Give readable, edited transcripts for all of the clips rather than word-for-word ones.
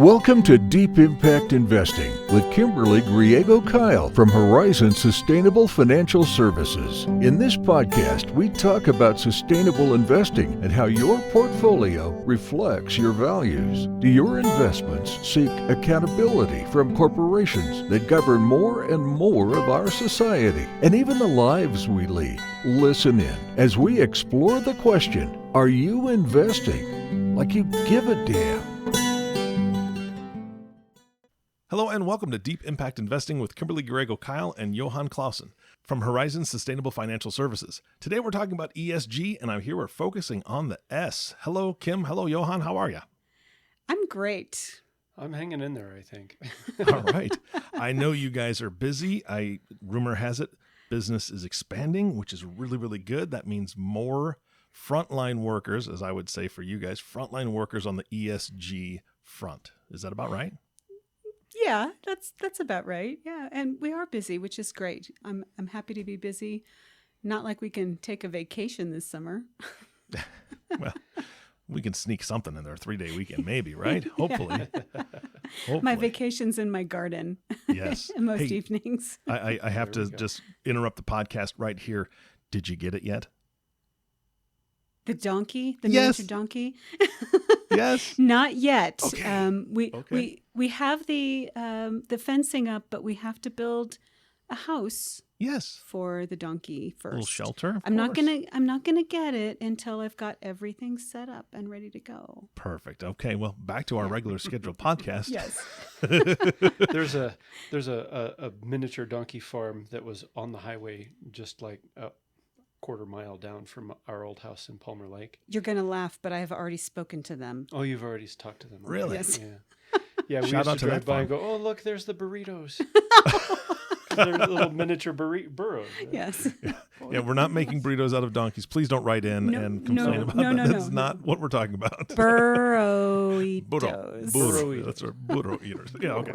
Welcome to Deep Impact Investing with Kimberly Griego-Kiel from Horizon Sustainable Financial Services. In this podcast, we talk about sustainable investing and how your portfolio reflects your values. Do your investments seek accountability from corporations that govern more and more of our society and even the lives we lead? Listen in as we explore the question, are you investing like you give a damn? Hello and welcome to Deep Impact Investing with Kimberly Griego-Kiel and Johann Klaassen from Horizon Sustainable Financial Services. Today we're talking about ESG, and I'm here we're focusing on the S. Hello, Kim. Hello, Johann. How are you? I'm great. I'm hanging in there, I think. All right. I know you guys are busy. Rumor has it business is expanding, which is really, really good. That means more frontline workers, as I would say for you guys, frontline workers on the ESG front. Is that about right? Yeah, that's about right. Yeah, and we are busy, which is great. I'm happy to be busy. Not like we can take a vacation this summer. Well, we can sneak something in there, 3-day weekend maybe, right? Hopefully. My vacation's in my garden. Yes. Most evenings. I have to just interrupt the podcast right here. Did you get it yet? The donkey, the Yes. miniature donkey. Yes. Not yet. Okay. We have the fencing up, but we have to build a house. Yes. For the donkey first. A little shelter. I'm not gonna get it until I've got everything set up and ready to go. Perfect. Okay. Well, back to our regular scheduled podcast. Yes. There's a miniature donkey farm that was on the highway just like a quarter mile down from our old house in Palmer Lake. You're gonna laugh, but I have already spoken to them. Oh, you've already talked to them. Really? Yes. Yeah. Yeah, we Shout used out to to drive that by and farm. go, oh, look, there's the burritos. They're little miniature burros. Right? Yes. Yeah, we're not making burritos out of donkeys. Please don't write in and complain about that. That's not what we're talking about. Burroitos. Burro. That's our burro eaters. Yeah, okay.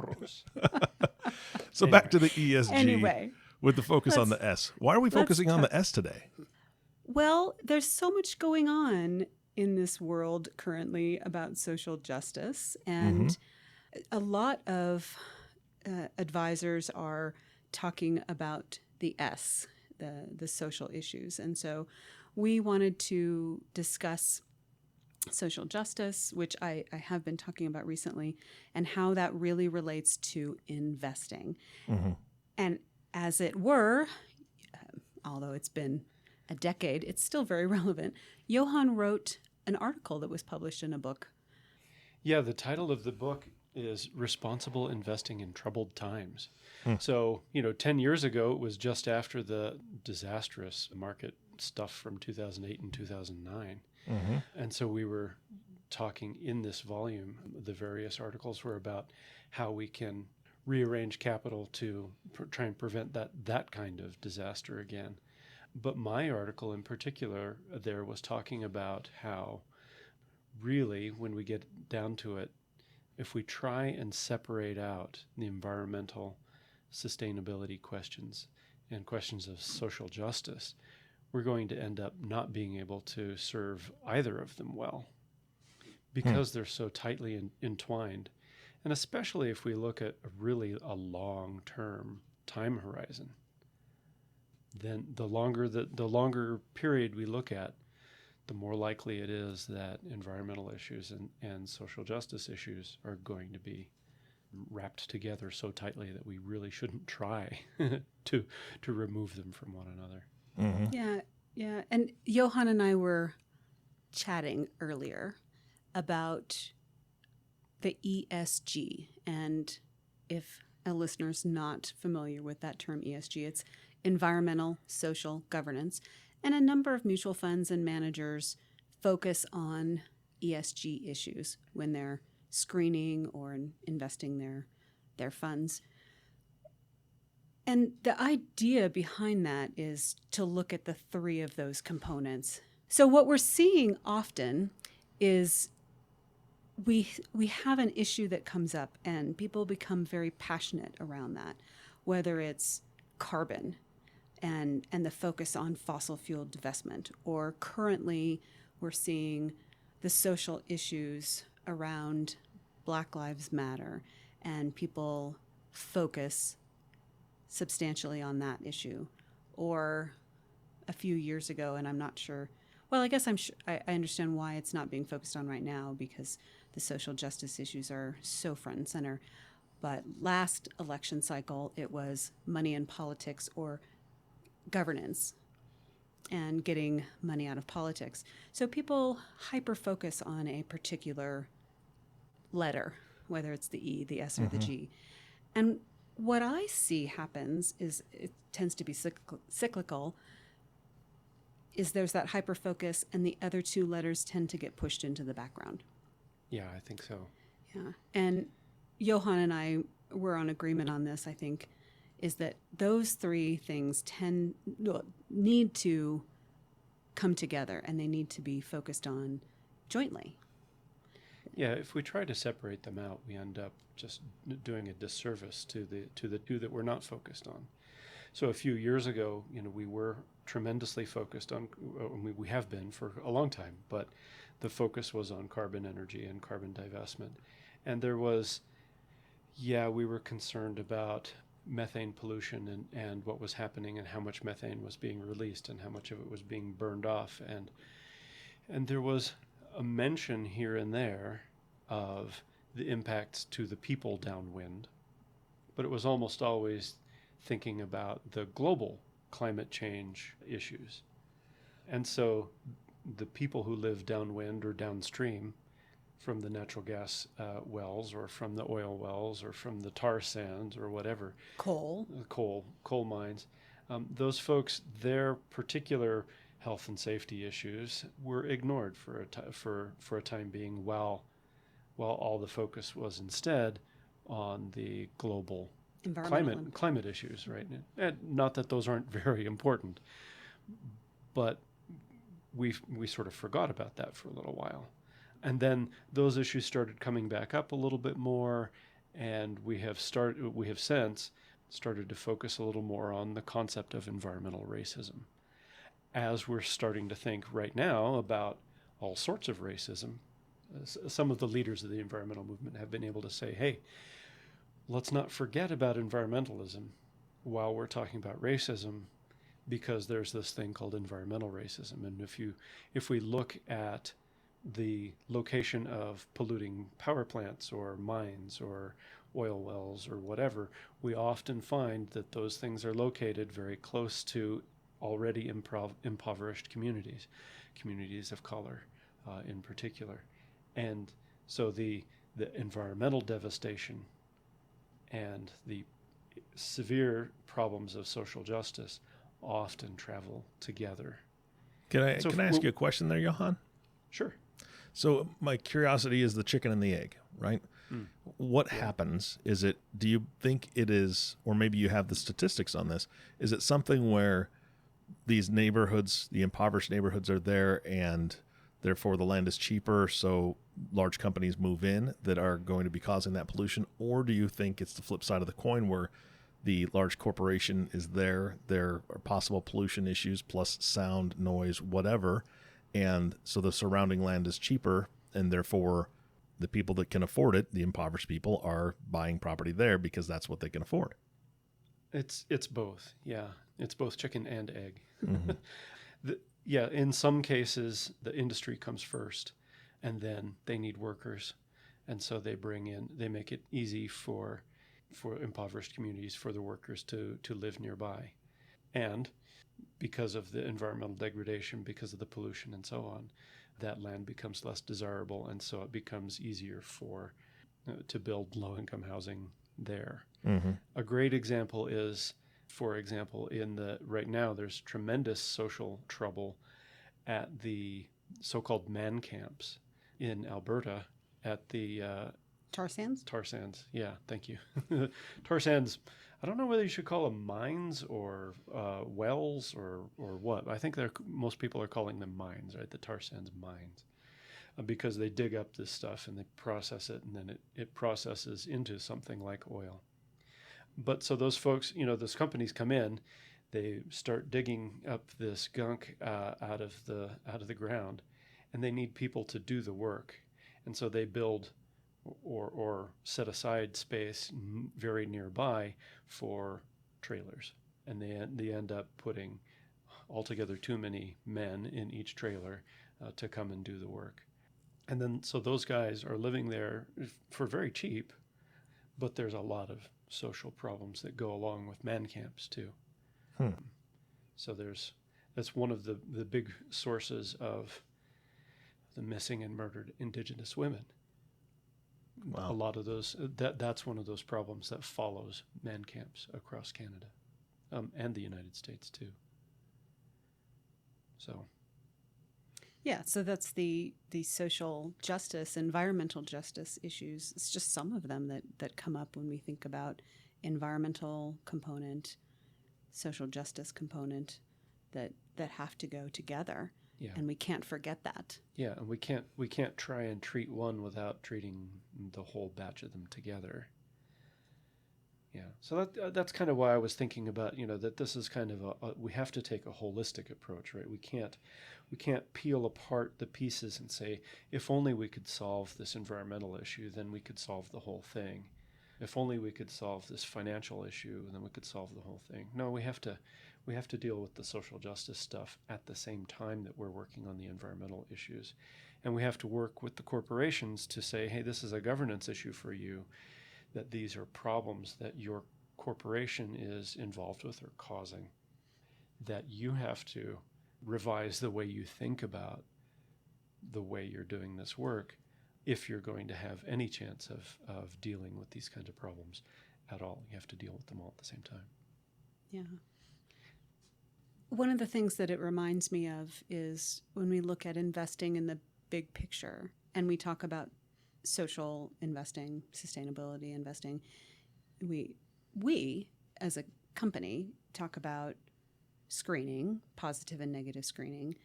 So back to the ESG Anyway, with the focus on the S. Why are we focusing on the S today? Well, there's so much going on in this world currently about social justice, and a lot of advisors are talking about the S, the social issues. And so we wanted to discuss social justice, which I have been talking about recently, and how that really relates to investing. And as it were, although it's been a decade, it's still very relevant. Johann wrote an article that was published in a book. Yeah, the title of the book is Responsible Investing in Troubled Times. So, 10 years ago, it was just after the disastrous market stuff from 2008 and 2009. And so we were talking in this volume, the various articles were about how we can rearrange capital to try and prevent that kind of disaster again. But my article in particular there was talking about how really, when we get down to it, if we try and separate out the environmental sustainability questions and questions of social justice, we're going to end up not being able to serve either of them well because they're so tightly entwined. And especially if we look at a long-term time horizon, then the longer period we look at, the more likely it is that environmental issues and social justice issues are going to be wrapped together so tightly that we really shouldn't try to remove them from one another. Yeah. And Johann and I were chatting earlier about the ESG. And if a listener's not familiar with that term ESG, it's environmental social governance. And a number of mutual funds and managers focus on ESG issues when they're screening or investing their funds. And the idea behind that is to look at the three of those components. So what we're seeing often is we have an issue that comes up and people become very passionate around that, whether it's carbon and the focus on fossil fuel divestment, or currently we're seeing the social issues around Black Lives Matter, and people focus substantially on that issue. Or a few years ago, and I'm not sure, well, I guess I understand why it's not being focused on right now, because the social justice issues are so front and center. But last election cycle, it was money in politics or governance and getting money out of politics. So people hyper-focus on a particular letter, whether it's the E, the S, or the G. And what I see happens is it tends to be cyclical, is there's that hyper-focus, and the other two letters tend to get pushed into the background. Yeah, I think so. Yeah. And Johann and I were on agreement on this, I think, is that those three things need to come together, and they need to be focused on jointly. Yeah, if we try to separate them out, we end up just doing a disservice to the two that we're not focused on. So a few years ago, we were tremendously focused on, we have been for a long time, but the focus was on carbon energy and carbon divestment. And there was, we were concerned about methane pollution and what was happening and how much methane was being released and how much of it was being burned off. And there was a mention here and there of the impacts to the people downwind, but it was almost always thinking about the global climate change issues. And so the people who live downwind or downstream from the natural gas wells, or from the oil wells, or from the tar sands, or whatever. Coal Mines. Those folks, their particular health and safety issues were ignored for a time being, while all the focus was instead on the global climate issues, right? And not that those aren't very important, but we sort of forgot about that for a little while. And then those issues started coming back up a little bit more, and we have since started to focus a little more on the concept of environmental racism, as we're starting to think right now about all sorts of racism. Some of the leaders of the environmental movement have been able to say, hey, let's not forget about environmentalism while we're talking about racism, because there's this thing called environmental racism. And if we look at the location of polluting power plants or mines or oil wells or whatever, we often find that those things are located very close to already impoverished communities of color in particular. And so the environmental devastation and the severe problems of social justice often travel together. Can I ask you a question there, Johann? Sure. So my curiosity is the chicken and the egg, right? What happens? Do you think it is, or maybe you have the statistics on this, is it something where these neighborhoods, the impoverished neighborhoods, are there and therefore the land is cheaper, so large companies move in that are going to be causing that pollution? Or do you think it's the flip side of the coin, where the large corporation is there are possible pollution issues plus sound, noise, whatever, and so the surrounding land is cheaper, and therefore the people that can afford it, the impoverished people, are buying property there because that's what they can afford? It's both. Yeah, it's both chicken and egg. In some cases, the industry comes first, and then they need workers, and so they make it easy for impoverished communities, for the workers to live nearby. And because of the environmental degradation, because of the pollution and so on, that land becomes less desirable, and so it becomes easier to build low-income housing there. A great example is, for example, right now there's tremendous social trouble at the so-called man camps in Alberta, at the tar sands. Yeah, thank you. Tar sands. I don't know whether you should call them mines or wells or what. I think most people are calling them mines, right? The tar sands mines, because they dig up this stuff and they process it, and then it processes into something like oil. But so those folks, those companies come in, they start digging up this gunk out of the ground, and they need people to do the work, and so they build or set aside space very nearby for trailers. And they end up putting altogether too many men in each trailer to come and do the work. And then so those guys are living there for very cheap, but there's a lot of social problems that go along with man camps too. So that's one of the big sources of the missing and murdered Indigenous women. Wow. A lot of those, that's one of those problems that follows man camps across Canada, and the United States too. So. Yeah, so that's the social justice, environmental justice issues. It's just some of them that come up when we think about environmental component, social justice component that have to go together. Yeah. And we can't forget that. Yeah, and we can't try and treat one without treating the whole batch of them together. Yeah, so that's kind of why I was thinking about, that this is kind of we have to take a holistic approach, right? We can't peel apart the pieces and say, if only we could solve this environmental issue, then we could solve the whole thing. If only we could solve this financial issue, then we could solve the whole thing. No, we have to deal with the social justice stuff at the same time that we're working on the environmental issues. And we have to work with the corporations to say, hey, this is a governance issue for you, that these are problems that your corporation is involved with or causing, that you have to revise the way you think about the way you're doing this work if you're going to have any chance of dealing with these kinds of problems at all. You have to deal with them all at the same time. Yeah. One of the things that it reminds me of is when we look at investing in the big picture and we talk about social investing, sustainability investing, we as a company talk about screening, positive and negative screening,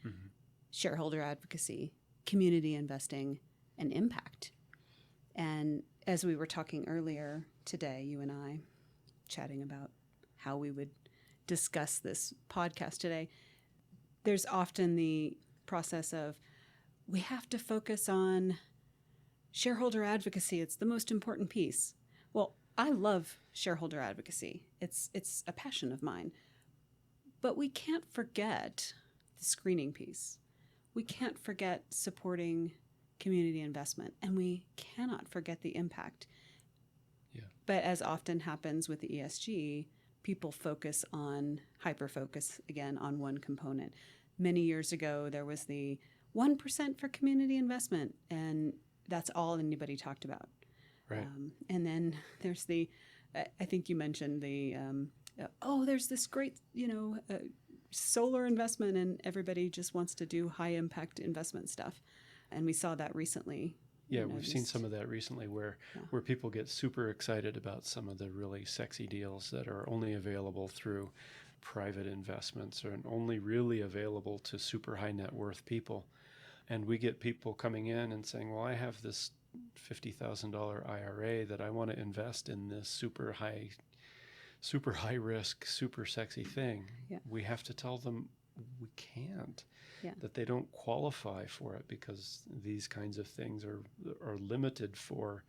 shareholder advocacy, community investing, and impact. And as we were talking earlier today, you and I chatting about how we would discuss this podcast today, there's often the process of we have to focus on shareholder advocacy. It's the most important piece. Well, I love shareholder advocacy. It's a passion of mine. But we can't forget the screening piece. We can't forget supporting community investment, and we cannot forget the impact. Yeah. But as often happens with the ESG, people hyper-focus again on one component. Many years ago, there was the 1% for community investment, and that's all anybody talked about. Right. And then there's I think you mentioned there's this great, solar investment, and everybody just wants to do high impact investment stuff. And we saw that recently. Yeah, we've seen some of that recently where people get super excited about some of the really sexy deals that are only available through private investments or only really available to super high net worth people. And we get people coming in and saying, well, I have this $50,000 IRA that I want to invest in this super high risk, super sexy thing. Yeah. We have to tell them we can't. Yeah. That they don't qualify for it because these kinds of things are limited for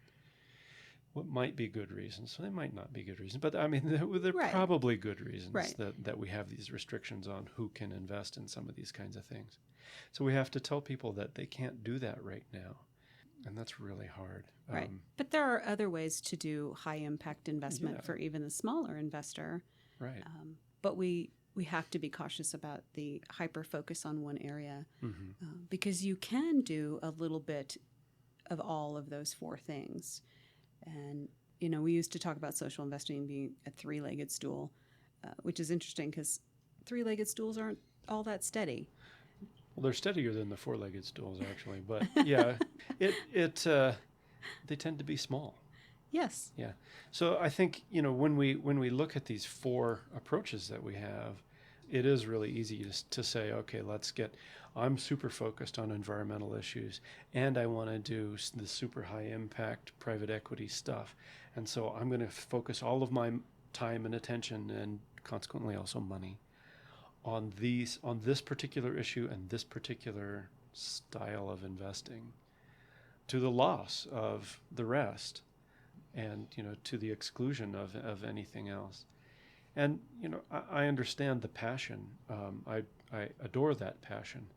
what might be good reasons. So they might not be good reasons, but I mean, they're Right. probably good reasons Right. that we have these restrictions on who can invest in some of these kinds of things. So we have to tell people that they can't do that right now. And that's really hard. Right. But there are other ways to do high impact investment for even the smaller investor. Right. But we have to be cautious about the hyper focus on one area because you can do a little bit of all of those four things. And, we used to talk about social investing being a three-legged stool, which is interesting because three-legged stools aren't all that steady. Well, they're steadier than the four-legged stools, actually. But yeah, they tend to be small. Yes. Yeah. So I think, when we look at these four approaches that we have, it is really easy to say, okay, I'm super focused on environmental issues and I want to do the super high impact private equity stuff. And so I'm going to focus all of my time and attention and consequently also money on this particular issue and this particular style of investing. to the loss of the rest, and to the exclusion of anything else. And I understand the passion. I adore that passion,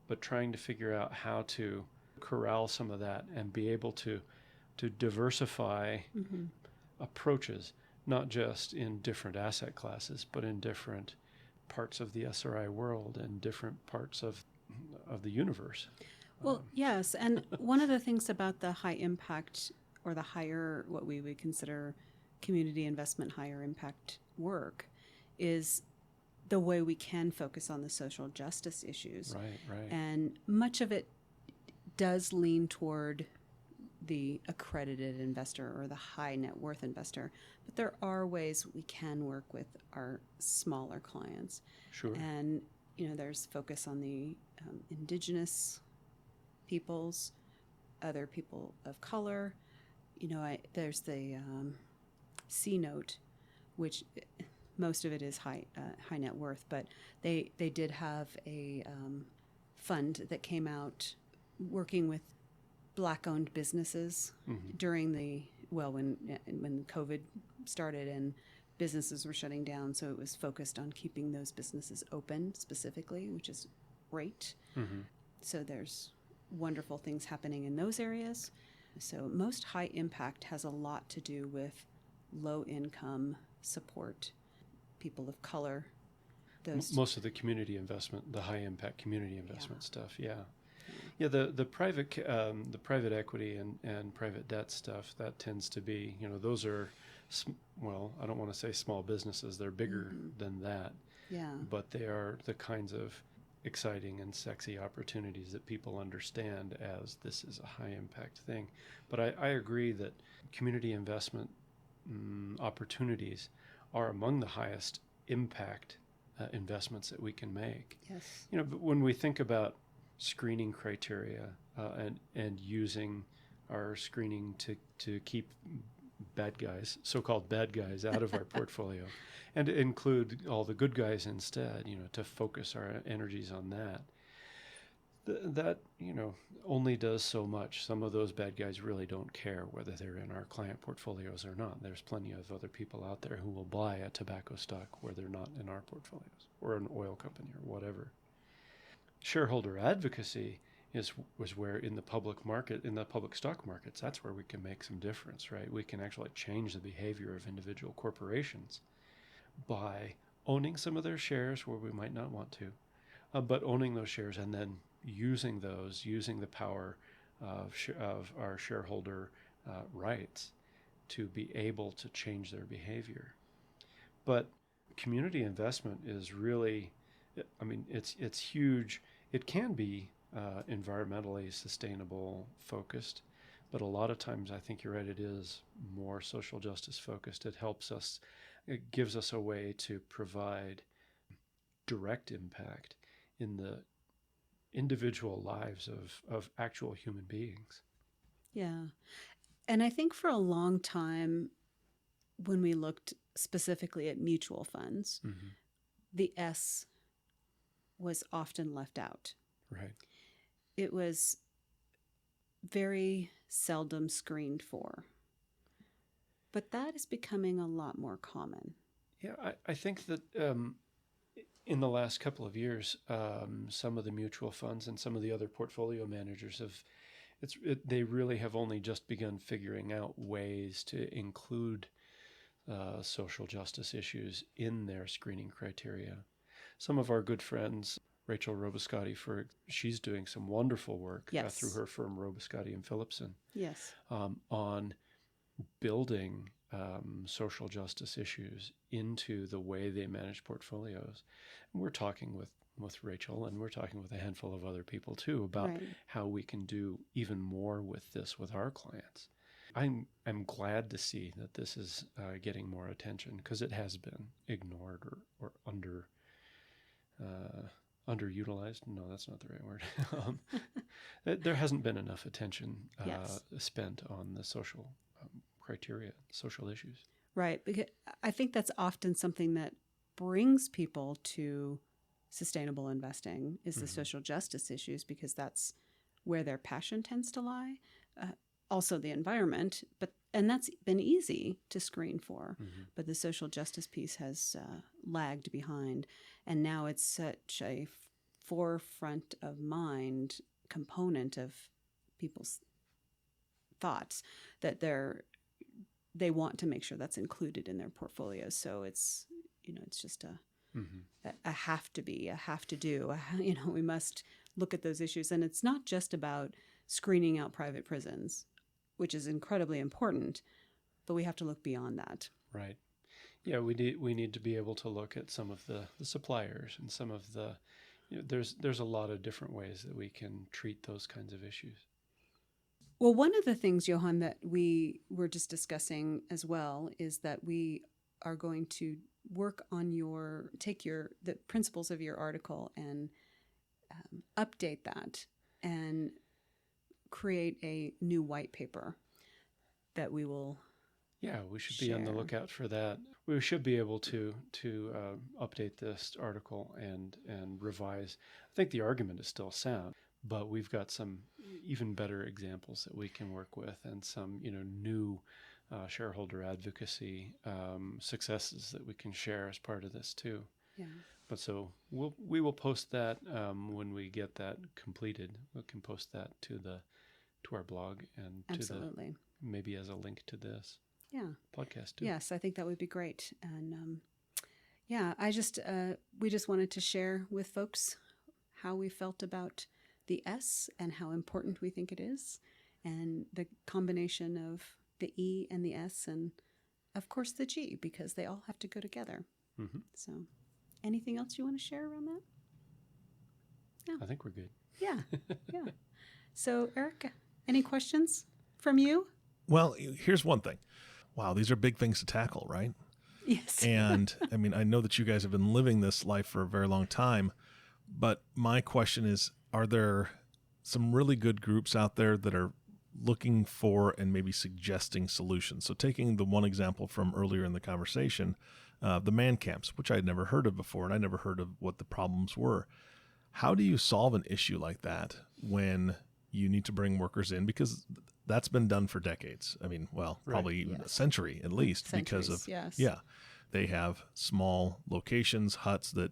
but trying to figure out how to corral some of that and be able to diversify approaches, not just in different asset classes, but in different parts of the SRI world and different parts of the universe. Well, yes, and one of the things about the high impact or the higher, what we would consider community investment, higher impact work, is the way we can focus on the social justice issues. Right. And much of it does lean toward the accredited investor or the high net worth investor, but there are ways we can work with our smaller clients. Sure. And there's focus on the indigenous peoples, other people of color. There's the C note, which most of it is high net worth, but they did have a fund that came out working with Black-owned businesses during when COVID started and businesses were shutting down. So it was focused on keeping those businesses open specifically, which is great. So there's wonderful things happening in those areas. So most high impact has a lot to do with low income support, people of color. Most of the community investment, the high impact community investment stuff, the private equity and private debt stuff, that tends to be, those are, I don't want to say small businesses, they're bigger than that. Yeah. But they are the kinds of exciting and sexy opportunities that people understand as this is a high impact thing. But I agree that community investment opportunities are among the highest impact investments that we can make. Yes. But when we think about screening criteria and using our screening to keep bad guys, so-called bad guys, out of our portfolio, and to include all the good guys instead, to focus our energies on that. That only does so much. Some of those bad guys really don't care whether they're in our client portfolios or not. There's plenty of other people out there who will buy a tobacco stock where they're not in our portfolios, or an oil company or whatever. Shareholder advocacy was where in the public market, in the public stock markets, that's where we can make some difference, right? We can actually change the behavior of individual corporations by owning some of their shares where we might not want to, but owning those shares and then using the power of our shareholder rights to be able to change their behavior. But community investment is really, it's huge. It can be environmentally sustainable focused, but a lot of times I think you're right, it is more social justice focused. It gives us a way to provide direct impact in the individual lives of actual human beings. Yeah. And I think for a long time, when we looked specifically at mutual funds, the S was often left out. Right. It was very seldom screened for. But that is becoming a lot more common. Yeah, I think that in the last couple of years, some of the mutual funds and some of the other portfolio managers they really have only just begun figuring out ways to include social justice issues in their screening criteria. Some of our good friends, Rachel Robescotti, she's doing some wonderful work through her firm Robescotti and Phillipson. Yes. On building social justice issues into the way they manage portfolios. And we're talking with Rachel, and we're talking with a handful of other people too about how we can do even more with this with our clients. I'm glad to see that this is getting more attention, because it has been ignored or underutilized. No, that's not the right word. There hasn't been enough attention spent on the social criteria, social issues. Right. Because I think that's often something that brings people to sustainable investing is the social justice issues, because that's where their passion tends to lie. Also the environment, and that's been easy to screen for, but the social justice piece has lagged behind, and now it's such a forefront of mind component of people's thoughts that they want to make sure that's included in their portfolios. So it's just a have to be, a have to do. We must look at those issues, and it's not just about screening out private prisons, which is incredibly important, but we have to look beyond that. Right. Yeah, we need to be able to look at some of the suppliers and some of the, there's a lot of different ways that we can treat those kinds of issues. Well, one of the things, Johann, that we were just discussing as well is that we are going to work on the principles of your article and update that and create a new white paper that we will we should be on the lookout for that. We should be able to update this article and revise. I think the argument is still sound, but we've got some even better examples that we can work with, and some new shareholder advocacy successes that we can share as part of this too. Yeah. But so we will post that when we get that completed. We can post that to our blog and Absolutely. Maybe as a link to this podcast too. Yes, I think that would be great. And we just wanted to share with folks how we felt about the S and how important we think it is, and the combination of the E and the S, and of course the G, because they all have to go together. Mm-hmm. So anything else you want to share around that? No. I think we're good. Yeah. So Eric, any questions from you? Well, here's one thing. Wow, these are big things to tackle, right? Yes. And I mean, I know that you guys have been living this life for a very long time, but my question is, are there some really good groups out there that are looking for and maybe suggesting solutions? So taking the one example from earlier in the conversation, the man camps, which I had never heard of before, and I never heard of what the problems were. How do you solve an issue like that when you need to bring workers in? Because that's been done for decades. I mean, well, probably even a century at least. Centuries, because of, they have small locations, huts that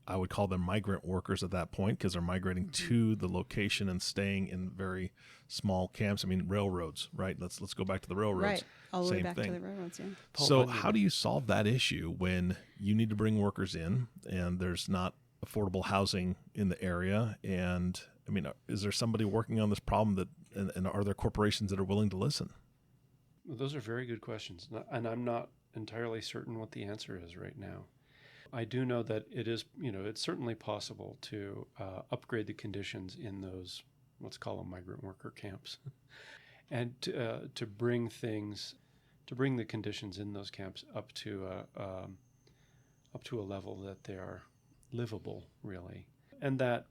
I would call them migrant workers at that point, because they're migrating to the location and staying in very small camps. I mean, railroads, right? Let's go back to the railroads. Right. All the way back thing. to the railroads, yeah. So how do you solve that issue when you need to bring workers in and there's not affordable housing in the area? And I mean, is there somebody working on this problem and are there corporations that are willing to listen? Well, those are very good questions, and I'm not entirely certain what the answer is right now. I do know that it is, it's certainly possible to upgrade the conditions in those, let's call them migrant worker camps, and to bring the conditions in those camps up to a level that they are livable, really. And that,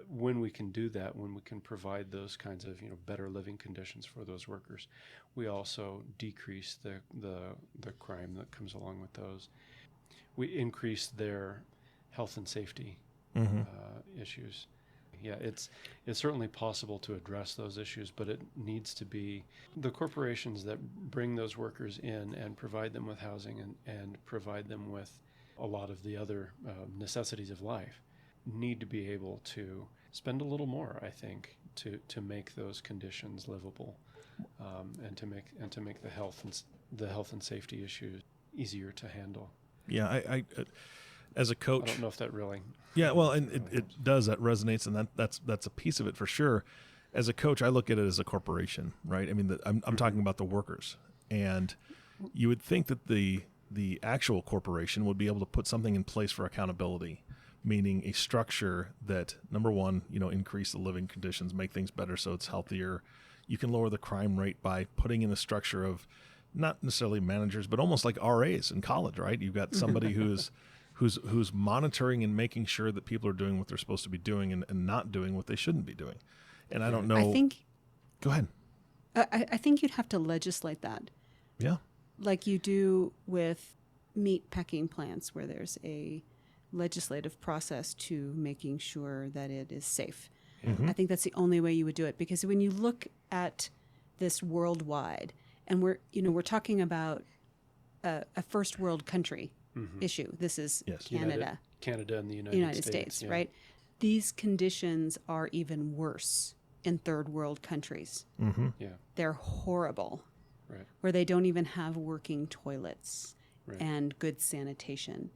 when we can do that, when we can provide those kinds of, better living conditions for those workers, we also decrease the crime that comes along with those. We increase their health and safety issues. Yeah, it's certainly possible to address those issues, but it needs to be the corporations that bring those workers in and provide them with housing and provide them with a lot of the other necessities of life need to be able to spend a little more, I think, to make those conditions livable, and to make the health and safety issues easier to handle. Yeah, I as a coach, I don't know if that really. Yeah, well, and it does. That resonates, and that's a piece of it for sure. As a coach, I look at it as a corporation, right? I mean, I'm talking about the workers, and you would think that the actual corporation would be able to put something in place for accountability, meaning a structure that, number one, increase the living conditions, make things better so it's healthier. You can lower the crime rate by putting in a structure of not necessarily managers, but almost like RAs in college, right? You've got somebody who's monitoring and making sure that people are doing what they're supposed to be doing and not doing what they shouldn't be doing. And I don't know. Go ahead. I think you'd have to legislate that. Yeah. Like you do with meat packing plants, where there's a legislative process to making sure that it is safe. I think that's the only way you would do it, because when you look at this worldwide, and we're talking about a first world country issue. This is Canada. Canada and the United States, yeah. right? These conditions are even worse in third world countries. Yeah. They're horrible, Right. where they don't even have working toilets Right. and good sanitation.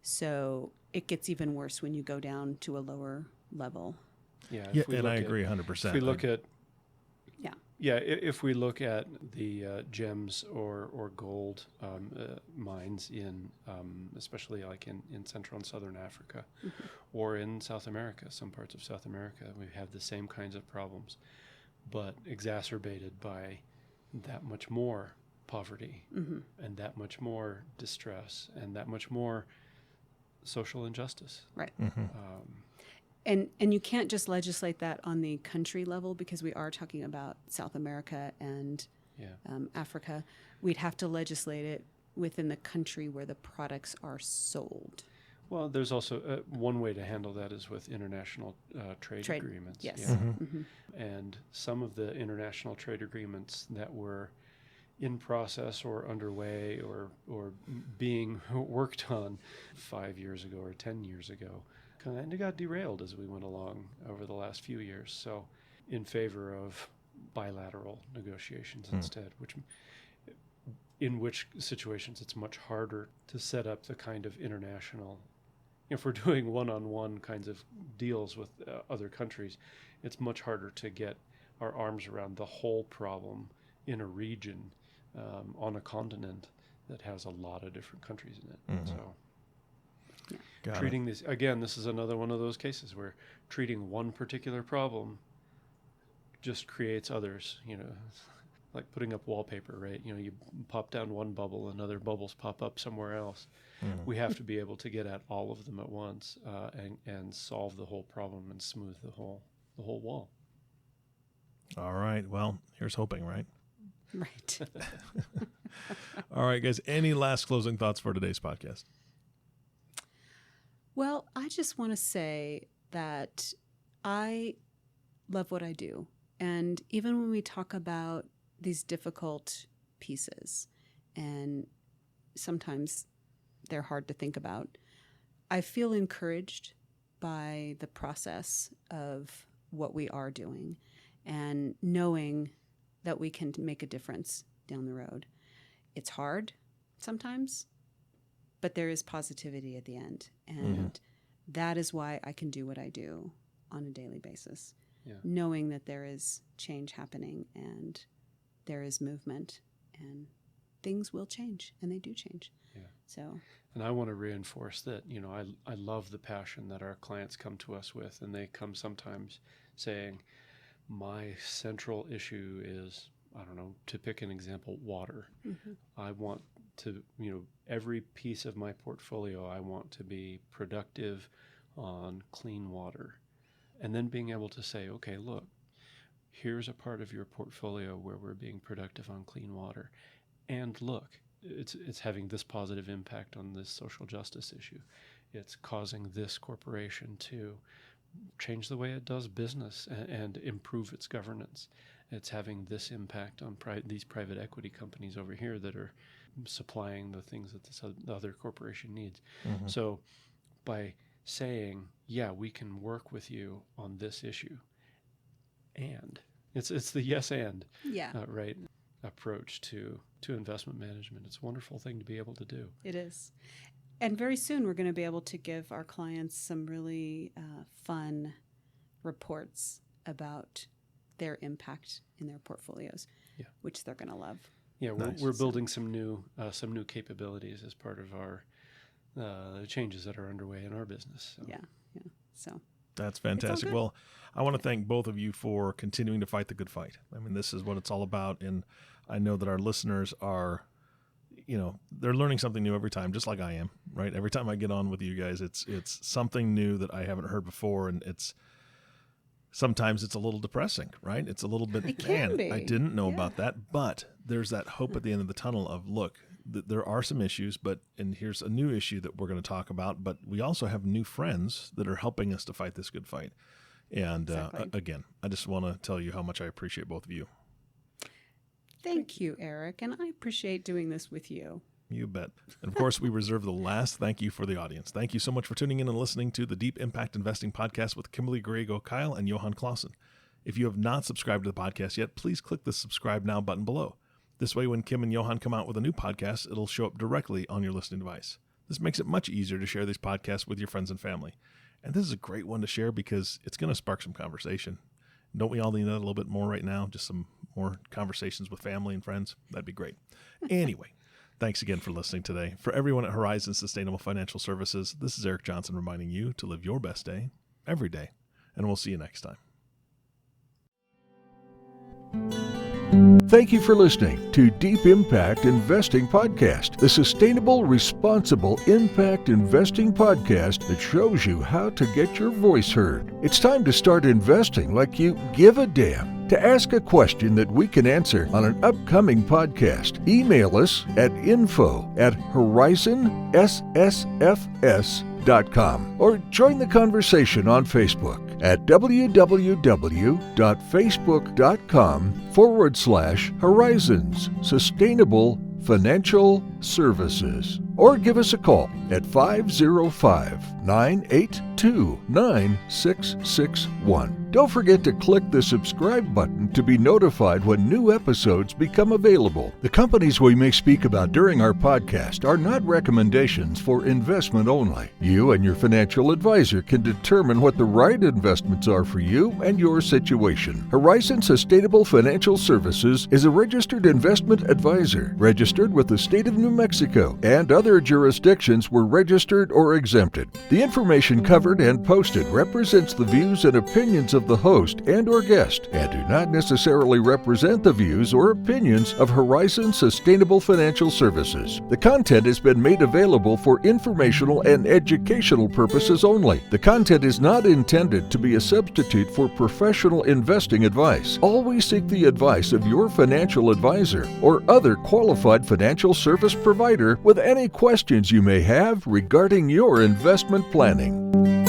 So it gets even worse when you go down to a lower level. Yeah, and I agree 100%. If we look at Yeah. if we look at the gems or gold mines in especially like in Central and Southern Africa, or in South America, some parts of South America, we have the same kinds of problems, but exacerbated by that much more poverty and that much more distress and that much more social injustice. Right. And you can't just legislate that on the country level, because we are talking about South America and Africa. We'd have to legislate it within the country where the products are sold. Well, there's also one way to handle that is with international trade agreements. Yes. Yeah. And some of the international trade agreements that were in process or underway or being worked on 5 years ago or 10 years ago kind of got derailed as we went along over the last few years. So in favor of bilateral negotiations instead, in which situations it's much harder to set up the kind of international, if we're doing one-on-one kinds of deals with other countries, it's much harder to get our arms around the whole problem in a region on a continent that has a lot of different countries in it. So treating this, again, this is another one of those cases where treating one particular problem just creates others, like putting up wallpaper, right? You pop down one bubble and other bubbles pop up somewhere else. We have to be able to get at all of them at once and solve the whole problem and smooth the whole wall. All right. Well, here's hoping, right? Right. All right, guys. Any last closing thoughts for today's podcast? Well, I just want to say that I love what I do. And even when we talk about these difficult pieces, and sometimes they're hard to think about, I feel encouraged by the process of what we are doing and knowing that we can make a difference down the road. It's hard sometimes, but there is positivity at the end. And that is why I can do what I do on a daily basis, knowing that there is change happening and there is movement and things will change, and they do change. Yeah. So. And I want to reinforce that, I love the passion that our clients come to us with, and they come sometimes saying, my central issue is, I don't know, to pick an example, water. I want to, every piece of my portfolio, I want to be productive on clean water. And then being able to say, okay, look, here's a part of your portfolio where we're being productive on clean water. And look, it's having this positive impact on this social justice issue. It's causing this corporation to change the way it does business and improve its governance. It's having this impact on these private equity companies over here that are supplying the things that the other corporation needs. So by saying, yeah, we can work with you on this issue, and it's the yes and right approach to investment management. It's a wonderful thing to be able to do. It is. And very soon we're going to be able to give our clients some really fun reports about their impact in their portfolios, which they're going to love. Yeah, we're building some new capabilities as part of our changes that are underway in our business. So. So that's fantastic. Well, I want to thank both of you for continuing to fight the good fight. I mean, this is what it's all about, and I know that our listeners are, they're learning something new every time, just like I am, right? Every time I get on with you guys, it's something new that I haven't heard before, and sometimes it's a little depressing, right? It's a little bit, it can be. I didn't know about that, but there's that hope at the end of the tunnel of, look, there are some issues, and here's a new issue that we're going to talk about, but we also have new friends that are helping us to fight this good fight. And Exactly. Again, I just want to tell you how much I appreciate both of you. Thank you, Eric. And I appreciate doing this with you. You bet. And of course, we reserve the last thank you for the audience. Thank you so much for tuning in and listening to the Deep Impact Investing Podcast with Kimberly, Griego-Kiel, and Johann Klaassen. If you have not subscribed to the podcast yet, please click the subscribe now button below. This way, when Kim and Johann come out with a new podcast, it'll show up directly on your listening device. This makes it much easier to share these podcasts with your friends and family. And this is a great one to share because it's going to spark some conversation. Don't we all need that a little bit more right now? Just some more conversations with family and friends? That'd be great. Anyway, thanks again for listening today. For everyone at Horizon Sustainable Financial Services, this is Eric Johnson reminding you to live your best day every day. And we'll see you next time. Thank you for listening to Deep Impact Investing Podcast, the sustainable, responsible impact investing podcast that shows you how to get your voice heard. It's time to start investing like you give a damn. To ask a question that we can answer on an upcoming podcast, email us at info@horizonssfs.com or join the conversation on Facebook at www.facebook.com/Horizons Sustainable Financial Services, or give us a call at 505-982-9661. Don't forget to click the subscribe button to be notified when new episodes become available. The companies we may speak about during our podcast are not recommendations for investment only. You and your financial advisor can determine what the right investments are for you and your situation. Horizon Sustainable Financial Services is a registered investment advisor, registered with the state of New Mexico, and other jurisdictions were registered or exempted. The information covered and posted represents the views and opinions of the host and or guest, and do not necessarily represent the views or opinions of Horizon Sustainable Financial Services. The content has been made available for informational and educational purposes only. The content is not intended to be a substitute for professional investing advice. Always seek the advice of your financial advisor or other qualified financial service provider with any questions you may have regarding your investment planning.